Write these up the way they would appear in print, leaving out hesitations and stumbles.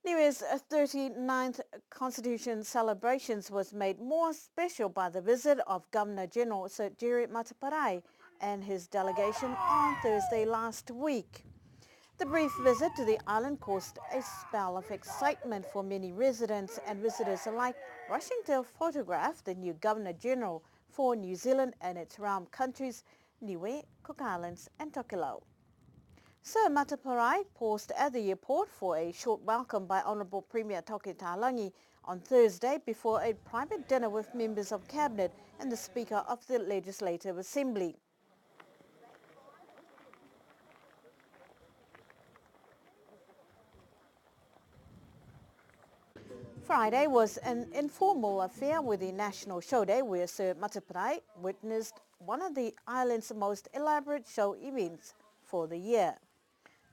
Niue's 39th Constitution celebrations was made more special by the visit of Governor-General Sir Jerry Mataparai and his delegation on Thursday last week. The brief visit to the island caused a spell of excitement for many residents and visitors alike, rushing to photograph the new Governor-General for New Zealand and its realm countries, Niue, Cook Islands and Tokelau. Sir Mataparai paused at the airport for a short welcome by Honourable Premier Toke Talangi on Thursday before a private dinner with members of Cabinet and the Speaker of the Legislative Assembly. Friday was an informal affair with the National Show Day where Sir Mataparai witnessed one of the island's most elaborate show events for the year.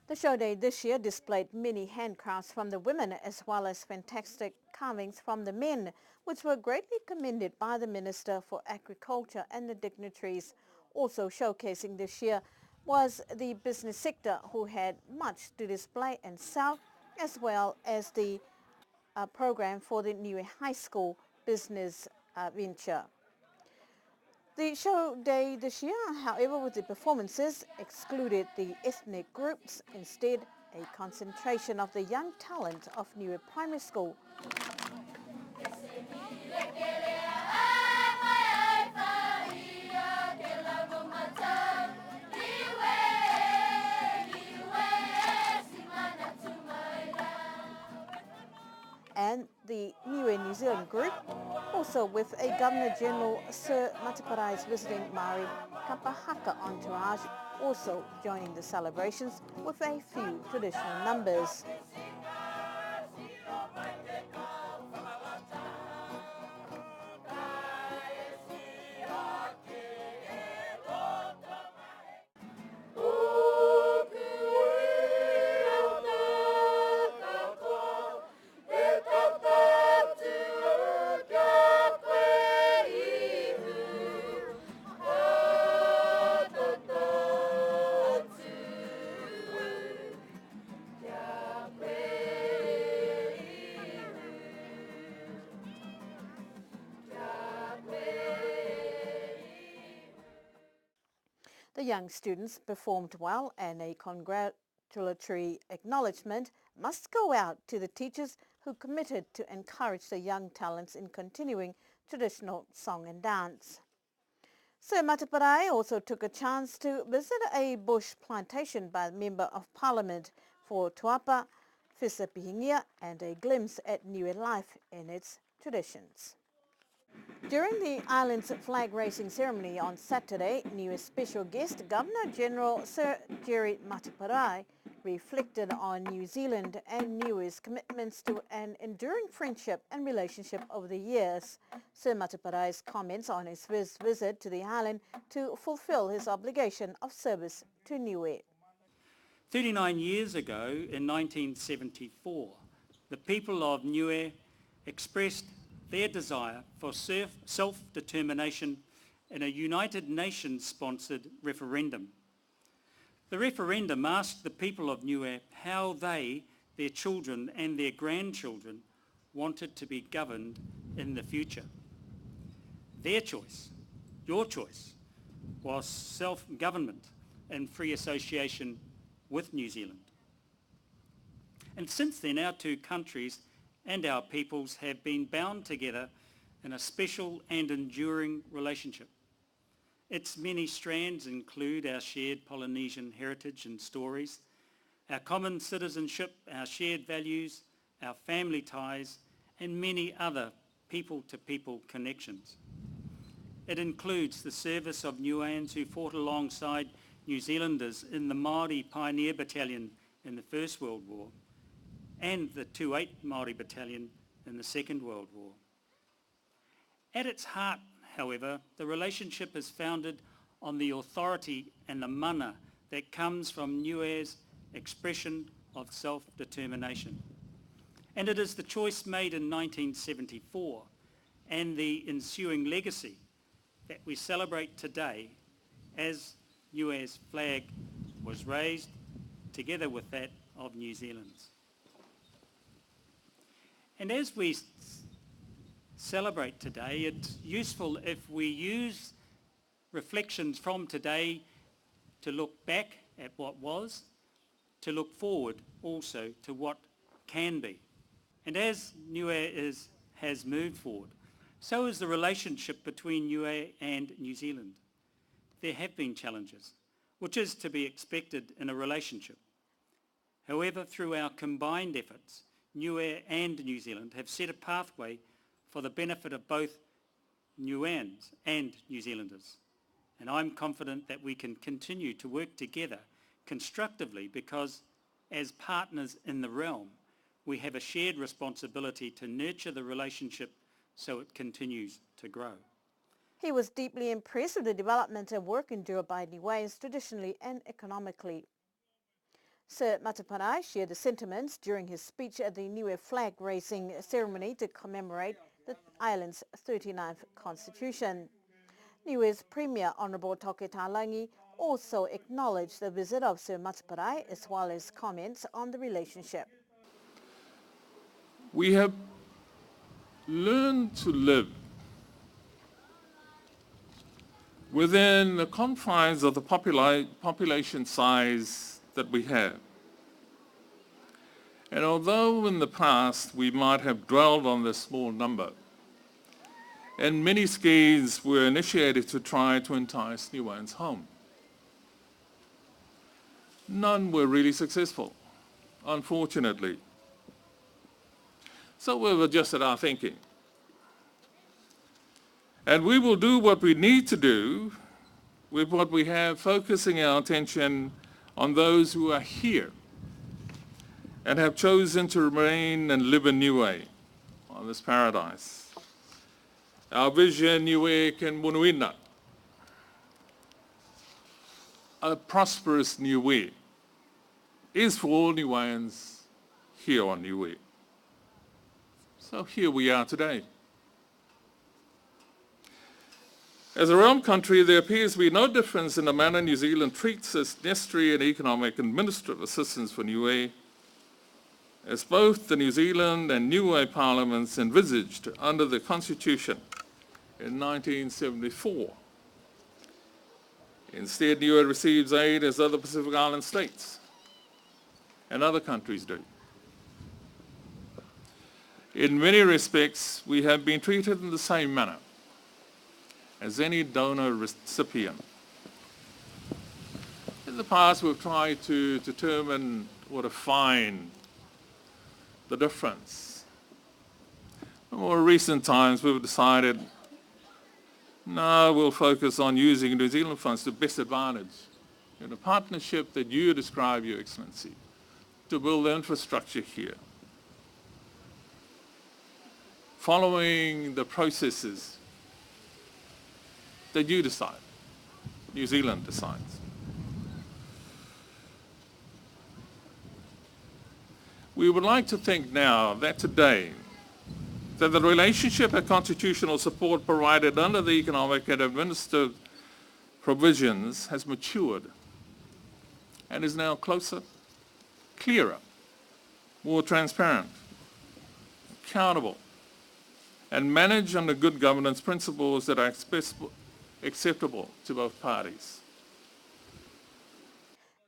The show day this year displayed many handcrafts from the women as well as fantastic carvings from the men, which were greatly commended by the Minister for Agriculture and the dignitaries. Also showcasing this year was the business sector, who had much to display and sell, as well as the program for the Niue High School business venture. The show day this year, however, with the performances, excluded the ethnic groups, instead a concentration of the young talent of Niue Primary School. And the Niue New Zealand group, also with a Governor-General Sir Mataparai's visiting Maori Kapahaka entourage, also joining the celebrations with a few traditional numbers. The young students performed well, and a congratulatory acknowledgement must go out to the teachers who committed to encourage the young talents in continuing traditional song and dance. Sir Mataparai also took a chance to visit a bush plantation by a Member of Parliament for tuapa, whesapihingia and a glimpse at Niue life in its traditions. During the island's flag raising ceremony on Saturday, Niue special guest Governor-General Sir Jerry Mataparai reflected on New Zealand and Niue's commitments to an enduring friendship and relationship over the years. Sir Mataparai's comments on his visit to the island to fulfill his obligation of service to Niue. 39 years ago, in 1974, the people of Niue expressed their desire for self-determination in a United Nations-sponsored referendum. The referendum asked the people of Niue how they, their children and their grandchildren wanted to be governed in the future. Their choice, your choice, was self-government and free association with New Zealand. And since then, our two countries and our peoples have been bound together in a special and enduring relationship. Its many strands include our shared Polynesian heritage and stories, our common citizenship, our shared values, our family ties, and many other people-to-people connections. It includes the service of Niueans who fought alongside New Zealanders in the Māori Pioneer Battalion in the First World War, and the 2/8 Māori Battalion in the Second World War. At its heart, however, the relationship is founded on the authority and the mana that comes from Niue's expression of self-determination. And it is the choice made in 1974 and the ensuing legacy that we celebrate today as Niue's flag was raised together with that of New Zealand's. And as we celebrate today, it's useful if we use reflections from today to look back at what was, to look forward also to what can be. And as Niue has moved forward, so is the relationship between Niue and New Zealand. There have been challenges, which is to be expected in a relationship. However, through our combined efforts, Niue and New Zealand have set a pathway for the benefit of both Niueans and New Zealanders. And I'm confident that we can continue to work together constructively because as partners in the realm, we have a shared responsibility to nurture the relationship so it continues to grow. He was deeply impressed with the development and work endured by Niueans traditionally and economically. Sir Mataparai shared the sentiments during his speech at the Niue flag raising ceremony to commemorate the island's 39th constitution. Niue's Premier Honourable Toke Talangi also acknowledged the visit of Sir Mataparai as well as comments on the relationship. We have learned to live within the confines of the population size that we have. And although in the past we might have dwelled on this small number, and many schemes were initiated to try to entice Niueans home, none were really successful, unfortunately. So we've adjusted our thinking. And we will do what we need to do with what we have, focusing our attention on those who are here and have chosen to remain and live in Niue, on this paradise. Our vision, Niue ken Munuina, a prosperous Niue, is for all Niueans here on Niue. So here we are today. As a realm country, there appears to be no difference in the manner New Zealand treats its necessary and economic and administrative assistance for Niue, as both the New Zealand and Niue parliaments envisaged under the Constitution in 1974. Instead, Niue receives aid as other Pacific Island states and other countries do. In many respects, we have been treated in the same manner as any donor recipient. In the past, we've tried to determine or define the difference. In more recent times, we've decided, no, we'll focus on using New Zealand funds to best advantage in a partnership that you describe, Your Excellency, to build the infrastructure here, following the processes that you decide, New Zealand decides. We would like to think now that today, that the relationship and constitutional support provided under the economic and administrative provisions has matured and is now closer, clearer, more transparent, accountable, and managed under good governance principles that are acceptable to both parties.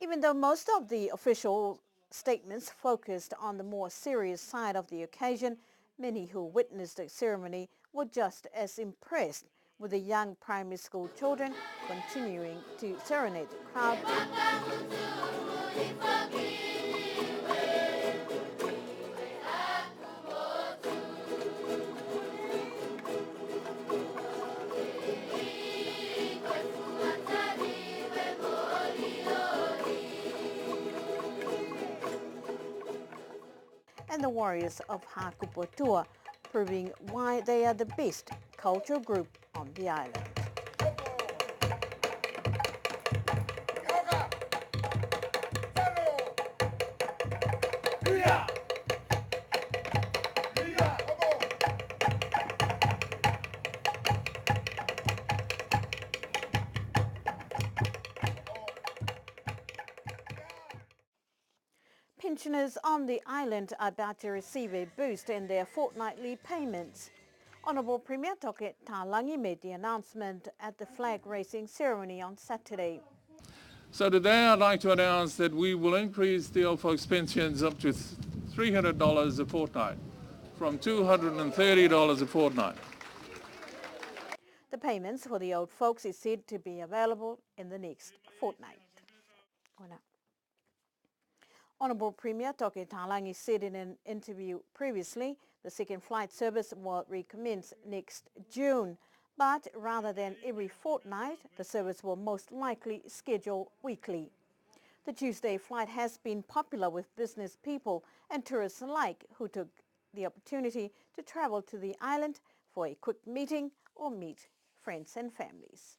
Even though most of the official statements focused on the more serious side of the occasion, many who witnessed the ceremony were just as impressed with the young primary school children continuing to serenade the crowd. And the warriors of Hakupotua, proving why they are the best cultural group on the island. Pensioners on the island are about to receive a boost in their fortnightly payments. Honourable Premier Toke Talangi made the announcement at the flag raising ceremony on Saturday. So today I'd like to announce that we will increase the old folks' pensions up to $300 a fortnight, from $230 a fortnight. The payments for the old folks is said to be available in the next fortnight. Honourable Premier Toke Talangi said in an interview previously the second flight service will recommence next June, but rather than every fortnight, the service will most likely schedule weekly. The Tuesday flight has been popular with business people and tourists alike who took the opportunity to travel to the island for a quick meeting or meet friends and families.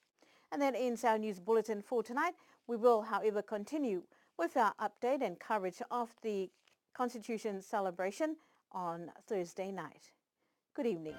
And that ends our news bulletin for tonight. We will, however, continue with our update and coverage of the Constitution celebration on Thursday night. Good evening.